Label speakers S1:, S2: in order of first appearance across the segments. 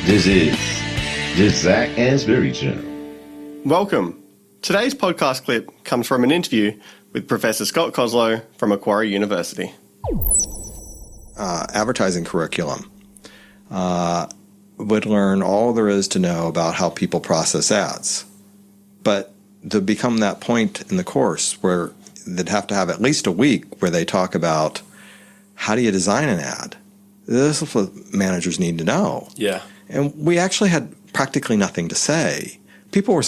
S1: This is the Zach Ansberry Show.
S2: Welcome. Today's podcast clip comes from an interview with Professor Scott Koslow from Macquarie University.
S3: Advertising curriculum would learn all there is to know about how people process ads. But to become that point in the course where they'd have to have at least a week where they talk about how do you design an ad. This is what managers need to know.
S2: Yeah.
S3: And we actually had practically nothing to say. People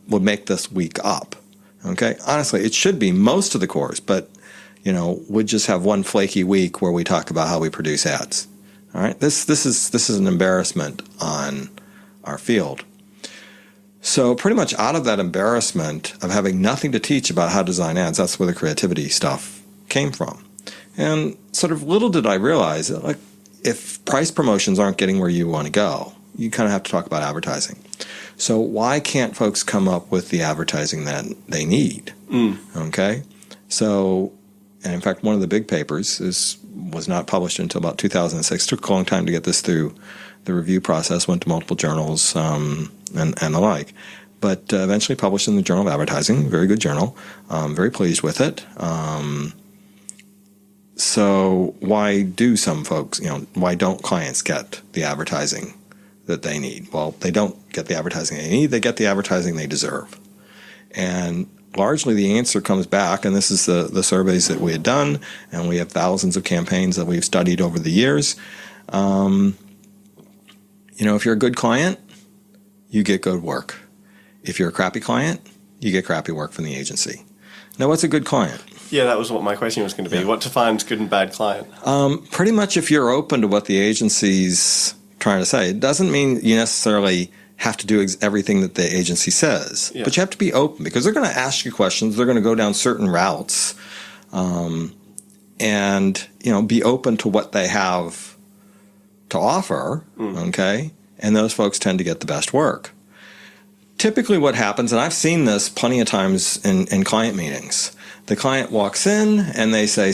S3: would make this week up. Okay? Honestly, it should be most of the course, but we'd just have one flaky week where we talk about how we produce ads. All right? This is an embarrassment on our field. So pretty much out of that embarrassment of having nothing to teach about how to design ads, that's where the creativity stuff came from. And sort of little did I realize that, like, if price promotions aren't getting where you want to go, you kind of have to talk about advertising. So why can't folks come up with the advertising that they need? Okay? So, and in fact, one of the big papers was not published until about 2006. It took a long time to get this through the review process, went to multiple journals and the like. But eventually published in the Journal of Advertising, very good journal. Very pleased with it. So why do some folks, why don't clients get the advertising that they need? Well, they don't get the advertising they need, they get the advertising they deserve. And largely the answer comes back, and this is the surveys that we had done, and we have thousands of campaigns that we've studied over the years. If you're a good client, you get good work. If you're a crappy client, you get crappy work from the agency. Now, what's a good client?
S2: Yeah, that was what my question was going to be. Yeah. What defines good and bad client?
S3: Pretty much if you're open to what the agency's trying to say. It doesn't mean you necessarily have to do everything that the agency says. Yeah. But you have to be open because they're going to ask you questions. They're going to go down certain routes. And be open to what they have to offer, okay? And those folks tend to get the best work. Typically what happens, and I've seen this plenty of times in client meetings, the client walks in and they say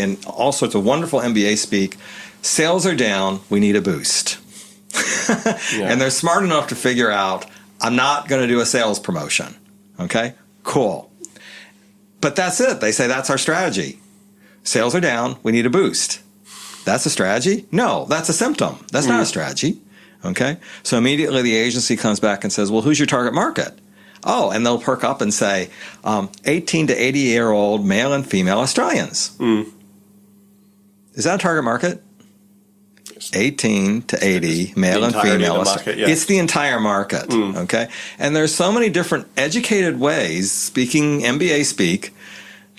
S3: in all sorts of wonderful MBA speak, sales are down, we need a boost. Yeah. And they're smart enough to figure out, I'm not going to do a sales promotion. Okay, cool. But that's it. They say that's our strategy. Sales are down, we need a boost. That's a strategy? No, that's a symptom. That's not a strategy. Okay? So immediately the agency comes back and says, well, who's your target market? Oh, and they'll perk up and say, 18 to 80-year-old male and female Australians. Is that a target market? 18 to 80 male and female Australians. Yeah. It's the entire market. Okay? And there's so many different educated ways, speaking MBA speak,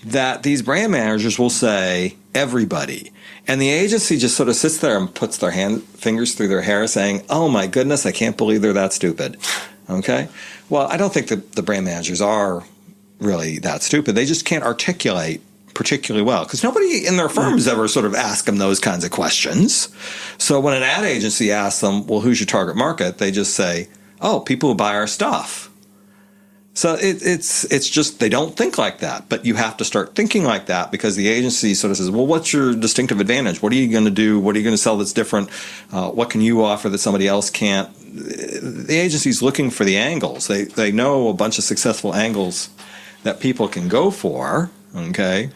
S3: that these brand managers will say, everybody. And the agency just sort of sits there and puts their fingers through their hair saying, oh my goodness, I can't believe they're that stupid. Okay? Well, I don't think that the brand managers are really that stupid. They just can't articulate particularly well because nobody in their firms ever sort of ask them those kinds of questions. So when an ad agency asks them, well, who's your target market? They just say, oh, people who buy our stuff. So it's just they don't think like that, but you have to start thinking like that because the agency sort of says, well, what's your distinctive advantage? What are you going to do? What are you going to sell that's different? What can you offer that somebody else can't? The agency's looking for the angles. They know a bunch of successful angles that people can go for, okay?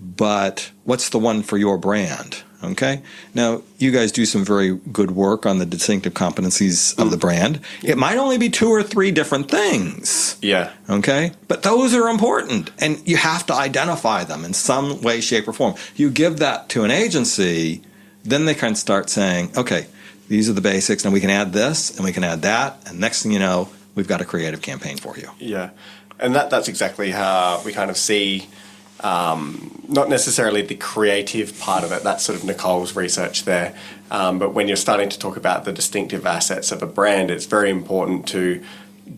S3: But what's the one for your brand? Okay. Now, you guys do some very good work on the distinctive competencies of the brand. It might only be 2 or 3 different things.
S2: Yeah.
S3: Okay. But those are important, and you have to identify them in some way, shape, or form. You give that to an agency, then they can start saying, okay, these are the basics, and we can add this, and we can add that, and next thing you know, we've got a creative campaign for you.
S2: Yeah. And that's exactly how we kind of see not necessarily the creative part of it, that's sort of Nicole's research there, but when you're starting to talk about the distinctive assets of a brand, it's very important to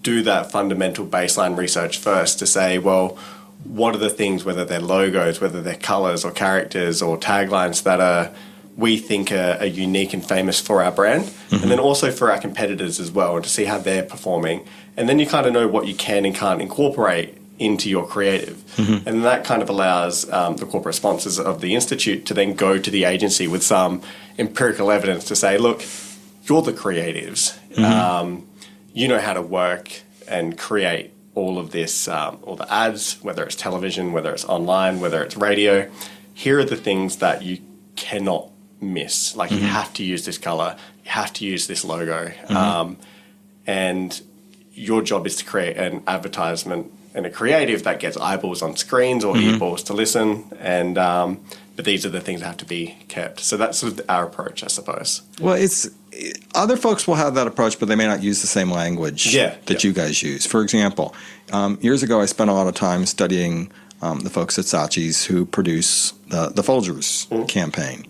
S2: do that fundamental baseline research first to say, well, what are the things, whether they're logos, whether they're colors or characters or taglines that we think are unique and famous for our brand, and then also for our competitors as well, and to see how they're performing. And then you kind of know what you can and can't incorporate into your creative. And that kind of allows the corporate sponsors of the Institute to then go to the agency with some empirical evidence to say, look, you're the creatives. You know how to work and create all of this, all the ads, whether it's television, whether it's online, whether it's radio. Here are the things that you cannot miss. Like, you have to use this color, you have to use this logo. And your job is to create an advertisement and a creative that gets eyeballs on screens or earballs to listen. And but these are the things that have to be kept. So that's sort of our approach, I suppose.
S3: Well, it's other folks will have that approach, but they may not use the same language that you guys use. For example, years ago, I spent a lot of time studying the folks at Saatchi's who produce the Folgers campaign.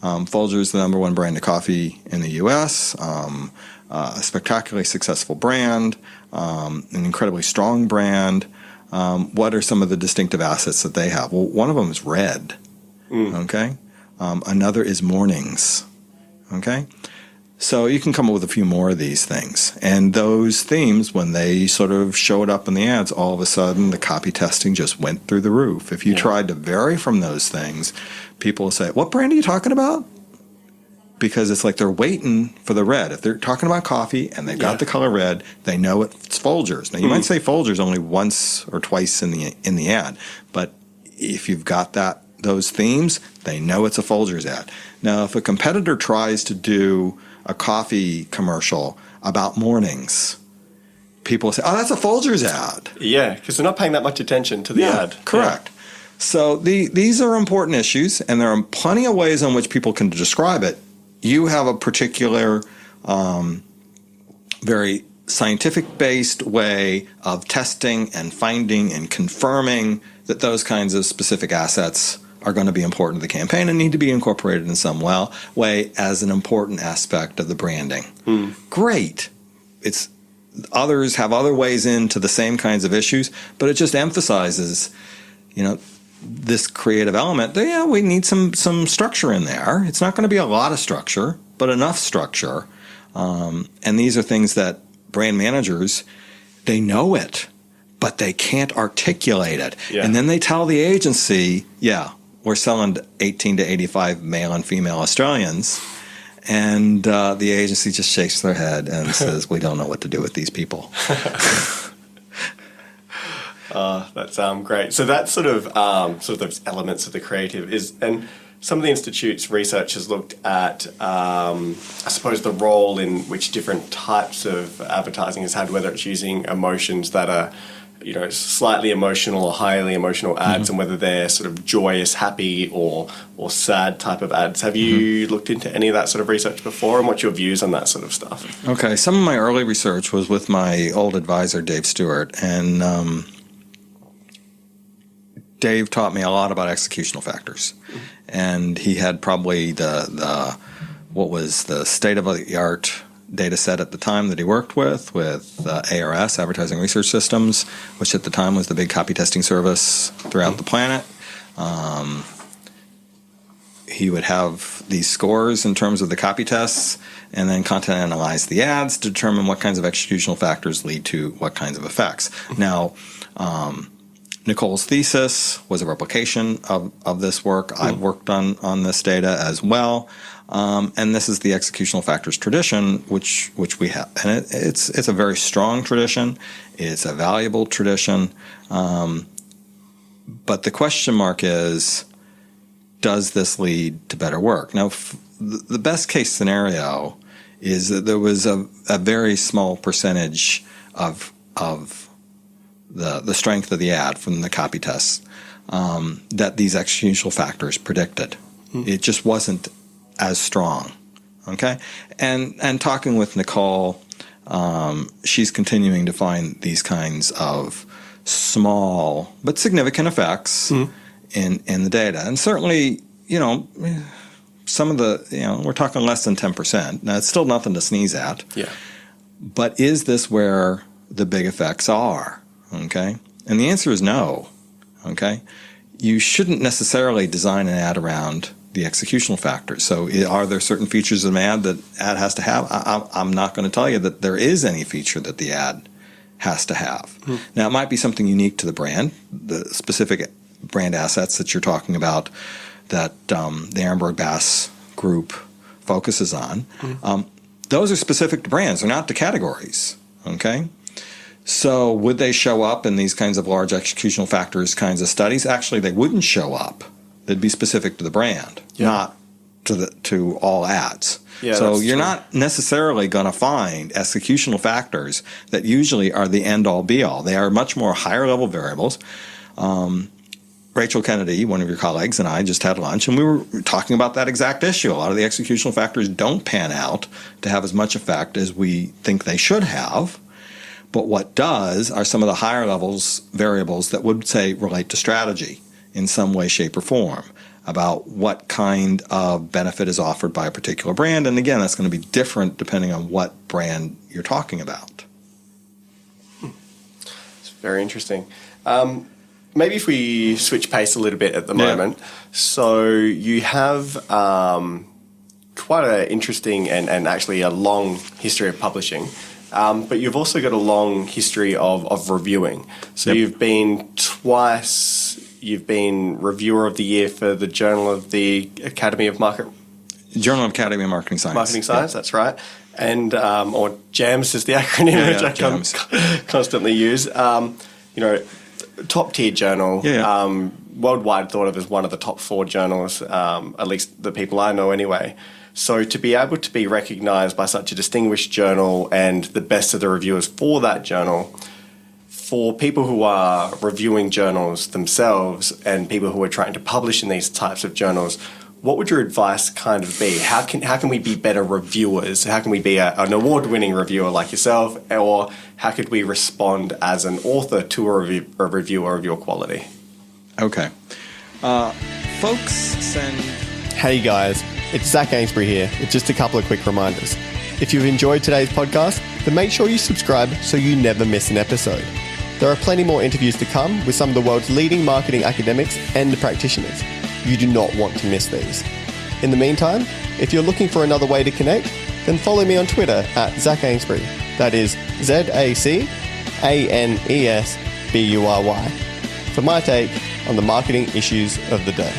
S3: Folgers is the number one brand of coffee in the U.S., a spectacularly successful brand, an incredibly strong brand. What are some of the distinctive assets that they have? Well, one of them is red. Okay. Another is mornings. Okay. So you can come up with a few more of these things. And those themes, when they sort of showed up in the ads, all of a sudden the copy testing just went through the roof. If you tried to vary from those things, people will say, what brand are you talking about? Because it's like they're waiting for the red. If they're talking about coffee and they've got the color red, they know it's Folgers. Now, you might say Folgers only once or twice in the ad, but if you've got those themes, they know it's a Folgers ad. Now, if a competitor tries to do a coffee commercial about mornings, people say, oh, that's a Folgers ad.
S2: Yeah, because they're not paying that much attention to the ad.
S3: Correct. Yeah. So these are important issues, and there are plenty of ways in which people can describe it. You have a particular, very scientific-based way of testing and finding and confirming that those kinds of specific assets are going to be important to the campaign and need to be incorporated in some way as an important aspect of the branding. Great. Others have other ways into the same kinds of issues, but it just emphasizes, this creative element. We need some structure in there. It's not going to be a lot of structure, but enough structure. And these are things that brand managers, they know it, but they can't articulate it. Yeah. And then they tell the agency, we're selling to 18 to 85 male and female Australians. And the agency just shakes their head and says, we don't know what to do with these people.
S2: That's great. So that's sort of those elements of the creative and some of the institute's research has looked at, I suppose, the role in which different types of advertising has had, whether it's using emotions that are, slightly emotional or highly emotional ads, and whether they're sort of joyous, happy, or sad type of ads. Have you looked into any of that sort of research before, and what's your views on that sort of stuff? Okay,
S3: some of my early research was with my old advisor, Dave Stewart, and Dave taught me a lot about executional factors, and he had probably what was the state-of-the-art data set at the time that he worked with ARS, Advertising Research Systems, which at the time was the big copy testing service throughout the planet. He would have these scores in terms of the copy tests, and then content analyze the ads to determine what kinds of executional factors lead to what kinds of effects. Now, Nicole's thesis was a replication of this work. I've worked on this data as well. And this is the executional factors tradition, which we have. And it's a very strong tradition. It's a valuable tradition. But the question mark is, does this lead to better work? Now, the best case scenario is that there was a very small percentage of the strength of the ad from the copy tests that these executional factors predicted. It just wasn't as strong, okay? And talking with Nicole, she's continuing to find these kinds of small but significant effects in the data. And certainly, some of the, we're talking less than 10%. Now, it's still nothing to sneeze at. Yeah. But is this where the big effects are, okay? And the answer is no, okay? You shouldn't necessarily design an ad around the executional factors. So are there certain features of an ad that ad has to have? I'm not going to tell you that there is any feature that the ad has to have. Now, it might be something unique to the brand, the specific brand assets that you're talking about that the Ehrenberg Bass group focuses on. those are specific to brands. They're not to categories. Okay. So would they show up in these kinds of large executional factors kinds of studies? Actually, they wouldn't show up. They'd be specific to the brand, not to all ads.
S2: Yeah,
S3: so
S2: that's
S3: you're
S2: true.
S3: not necessarily going to find executional factors that usually are the end-all be-all. They are much more higher-level variables. Rachel Kennedy, one of your colleagues, and I just had lunch, and we were talking about that exact issue. A lot of the executional factors don't pan out to have as much effect as we think they should have. But what does are some of the higher levels variables that would, say, relate to strategy in some way, shape, or form about what kind of benefit is offered by a particular brand. And again, that's going to be different depending on what brand you're talking about.
S2: It's very interesting. Maybe if we switch pace a little bit at the moment. So you have quite an interesting and actually a long history of publishing. But you've also got a long history of reviewing. So you've been twice, you've been Reviewer of the Year for the Journal of the Academy of Marketing Science. That's right. And, or JAMS is the acronym, which I constantly use. Top tier journal, worldwide thought of as one of the top 4 journals, at least the people I know anyway. So to be able to be recognised by such a distinguished journal and the best of the reviewers for that journal, for people who are reviewing journals themselves and people who are trying to publish in these types of journals, what would your advice kind of be? How can we be better reviewers? How can we be an award-winning reviewer like yourself? Or how could we respond as an author to a reviewer of your quality?
S3: Okay. Folks send...
S2: Hey guys, it's Zach Ainsbury here with just a couple of quick reminders. If you've enjoyed today's podcast, then make sure you subscribe so you never miss an episode. There are plenty more interviews to come with some of the world's leading marketing academics and practitioners. You do not want to miss these. In the meantime, if you're looking for another way to connect, then follow me on Twitter at Zach Ainsbury. That is ZACANESBURY for my take on the marketing issues of the day.